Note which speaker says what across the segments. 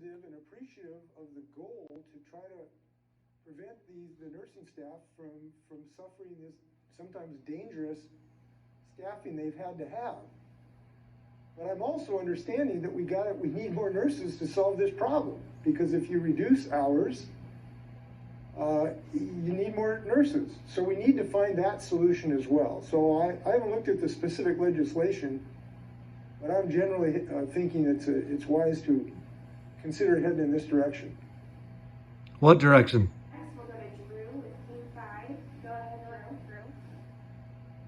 Speaker 1: sensitive and appreciative of the goal to try to prevent the nursing staff from suffering this sometimes dangerous staffing they've had to have. But I'm also understanding that we need more nurses to solve this problem, because if you reduce hours, you need more nurses. So we need to find that solution as well. So I haven't looked at the specific legislation, but I'm generally thinking it's wise to consider heading in this direction.
Speaker 2: What direction?
Speaker 3: Next, we'll go to Drew with Team 5. Go ahead, Drew.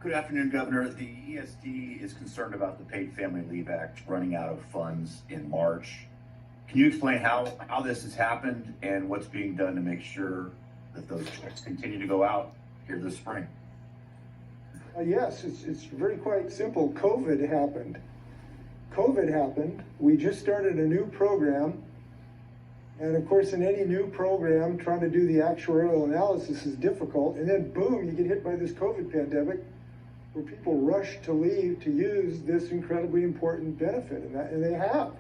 Speaker 4: Good afternoon, Governor. The ESD is concerned about the Paid Family Leave Act running out of funds in March. Can you explain how this has happened and what's being done to make sure that those checks continue to go out here this spring?
Speaker 1: Yes, it's very quite simple. COVID happened. We just started a new program. And of course, in any new program, trying to do the actuarial analysis is difficult. And then boom, you get hit by this COVID pandemic where people rush to leave to use this incredibly important benefit. And they have.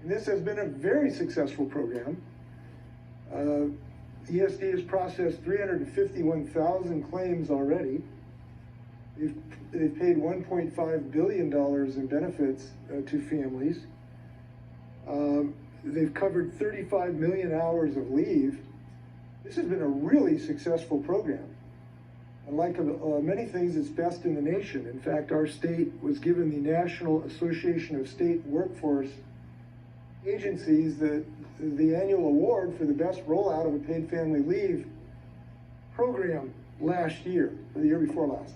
Speaker 1: And this has been a very successful program. ESD has processed 351,000 claims already. They've paid $1.5 billion in benefits to families. They've covered 35 million hours of leave. This has been a really successful program. And like many things, it's best in the nation. In fact, our state was given the National Association of State Workforce Agencies the annual award for the best rollout of a paid family leave program last year, or the year before last.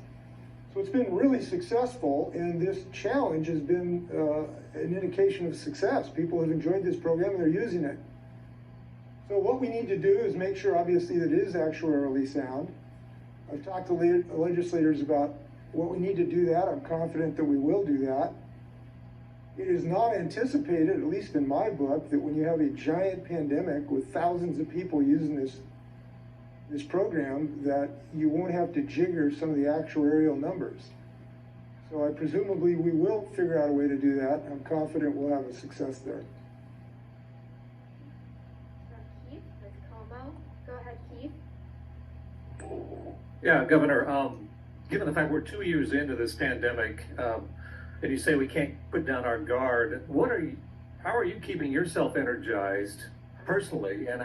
Speaker 1: So it's been really successful, and this challenge has been an indication of success. People have enjoyed this program and they're using it. So what we need to do is make sure, obviously, that it is actuarially sound. I've talked to legislators about what we need to do that. I'm confident that we will do that. It is not anticipated, at least in my book, that when you have a giant pandemic with thousands of people using this program, that you won't have to jigger some of the actuarial numbers. So presumably we will figure out a way to do that. I'm confident we'll have a success there.
Speaker 3: Keith with Como. Go ahead, Keith.
Speaker 5: Yeah, Governor, given the fact we're 2 years into this pandemic, and you say we can't put down our guard, how are you keeping yourself energized personally, and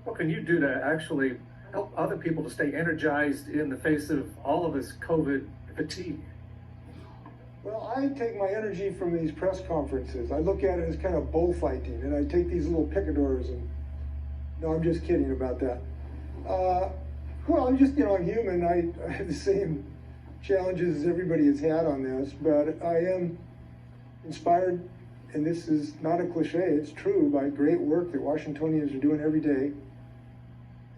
Speaker 5: what can you do to actually help other people to stay energized in the face of all of this COVID fatigue?
Speaker 1: Well, I take my energy from these press conferences. I look at it as kind of bullfighting, and I take these little picadors and, no, I'm just kidding about that. Well, I'm human. I have the same challenges as everybody has had on this, but I am inspired, and this is not a cliche, it's true, by great work that Washingtonians are doing every day.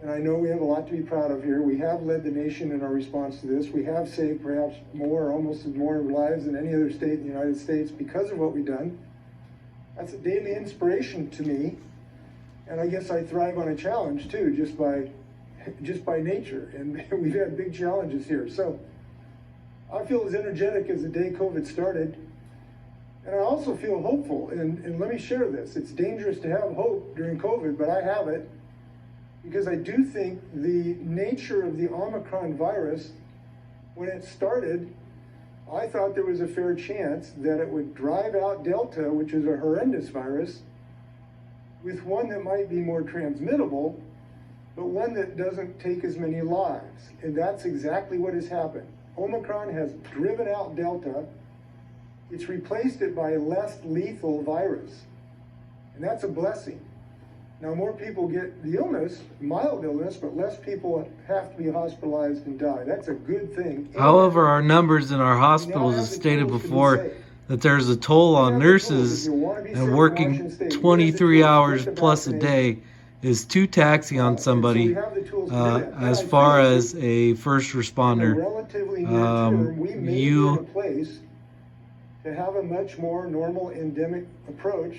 Speaker 1: And I know we have a lot to be proud of here. We have led the nation in our response to this. We have saved perhaps more, almost more lives than any other state in the United States because of what we've done. That's a daily inspiration to me. And I guess I thrive on a challenge too, just by nature. And we've had big challenges here. So I feel as energetic as the day COVID started. And I also feel hopeful. And let me share this. It's dangerous to have hope during COVID, but I have it. Because I do think the nature of the Omicron virus, when it started, I thought there was a fair chance that it would drive out Delta, which is a horrendous virus, with one that might be more transmittable, but one that doesn't take as many lives. And that's exactly what has happened. Omicron has driven out Delta. It's replaced it by a less lethal virus. And that's a blessing. Now, more people get the illness, mild illness, but less people have to be hospitalized and die. That's a good thing.
Speaker 2: However, our numbers in our hospitals, as stated before, that there's a toll on nurses, and working 23 hours plus a day is too taxing on somebody as far as a first responder.
Speaker 1: To have a much more normal endemic approach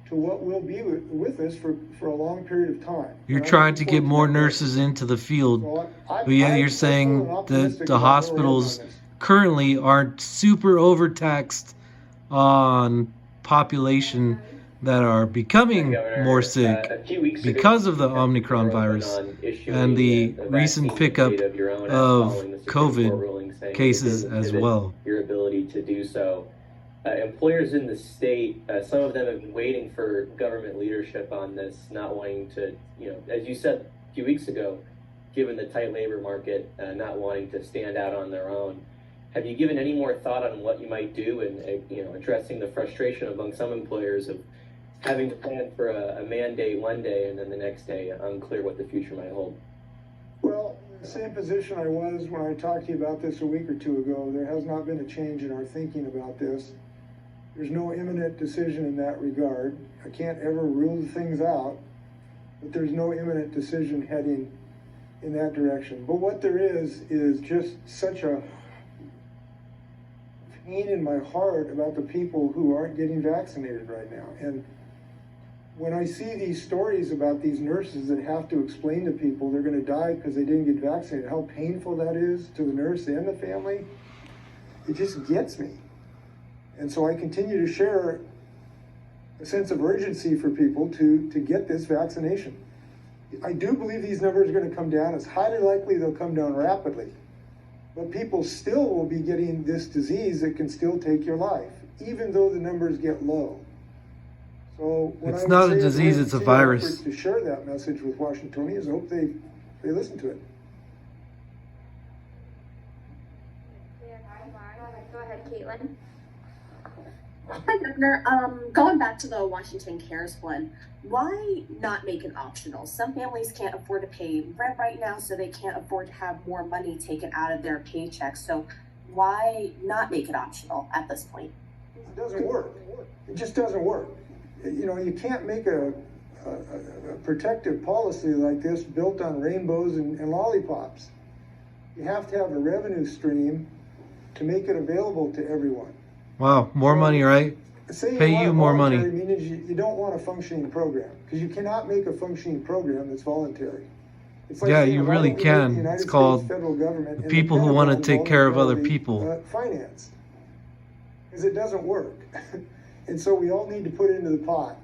Speaker 1: to what will be with us for a long period of time.
Speaker 2: You're trying to get more nurses into the field, but yet you're saying that the hospitals currently aren't super overtaxed on population that are becoming
Speaker 6: Governor,
Speaker 2: more sick
Speaker 6: a few weeks
Speaker 2: because
Speaker 6: ago,
Speaker 2: of the
Speaker 6: you
Speaker 2: Omicron
Speaker 6: wrote
Speaker 2: virus
Speaker 6: on issuing
Speaker 2: and the
Speaker 6: a
Speaker 2: recent
Speaker 6: vaccine
Speaker 2: pickup
Speaker 6: mandate of your own
Speaker 2: of
Speaker 6: following the Supreme Court
Speaker 2: COVID
Speaker 6: ruling saying it
Speaker 2: cases
Speaker 6: doesn't
Speaker 2: as
Speaker 6: inhibit
Speaker 2: well.
Speaker 6: your ability to do so. Employers in the state, some of them have been waiting for government leadership on this, not wanting to, as you said a few weeks ago, given the tight labor market, not wanting to stand out on their own. Have you given any more thought on what you might do in, addressing the frustration among some employers of having to plan for a mandate one day and then the next day unclear what the future might hold?
Speaker 1: Well, the same position I was when I talked to you about this a week or two ago. There has not been a change in our thinking about this. There's no imminent decision in that regard. I can't ever rule things out, but there's no imminent decision heading in that direction. But what there is just such a pain in my heart about the people who aren't getting vaccinated right now. And when I see these stories about these nurses that have to explain to people they're going to die because they didn't get vaccinated, how painful that is to the nurse and the family, it just gets me. And so I continue to share a sense of urgency for people to get this vaccination. I do believe these numbers are going to come down. It's highly likely they'll come down rapidly. But people still will be getting this disease that can still take your life, even though the numbers get low. So what
Speaker 2: It's
Speaker 1: I
Speaker 2: not
Speaker 1: would
Speaker 2: a
Speaker 1: say is
Speaker 2: disease,
Speaker 1: we're
Speaker 2: it's a
Speaker 1: continuing
Speaker 2: virus.
Speaker 1: efforts to share that message with Washingtonians. I hope they listen to it.
Speaker 3: Go ahead, Caitlin.
Speaker 7: Hi, Governor. Going back to the Washington Cares one, why not make it optional? Some families can't afford to pay rent right now, so they can't afford to have more money taken out of their paychecks. So why not make it optional at this point?
Speaker 1: It doesn't work. It just doesn't work. You can't make a protective policy like this built on rainbows and lollipops. You have to have a revenue stream to make it available to everyone.
Speaker 2: Wow, more money, right?
Speaker 1: Say
Speaker 2: Pay
Speaker 1: want
Speaker 2: you
Speaker 1: a
Speaker 2: more
Speaker 1: voluntary,
Speaker 2: money.
Speaker 1: means you don't want a functioning program, because you cannot make a functioning program that's voluntary. It's like
Speaker 2: Yeah,
Speaker 1: saying,
Speaker 2: you
Speaker 1: why
Speaker 2: really
Speaker 1: don't we make the
Speaker 2: can.
Speaker 1: United
Speaker 2: It's
Speaker 1: States
Speaker 2: called
Speaker 1: federal government
Speaker 2: the
Speaker 1: and
Speaker 2: people who want to
Speaker 1: Pentagon
Speaker 2: take care of other
Speaker 1: voluntarily,
Speaker 2: people.
Speaker 1: Finance, because it doesn't work. And so we all need to put it into the pot.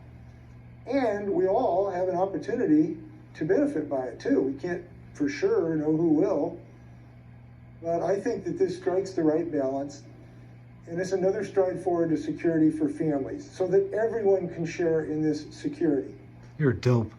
Speaker 1: And we all have an opportunity to benefit by it too. We can't for sure know who will, but I think that this strikes the right balance. And it's another stride forward to security for families so that everyone can share in this security.
Speaker 2: You're dope.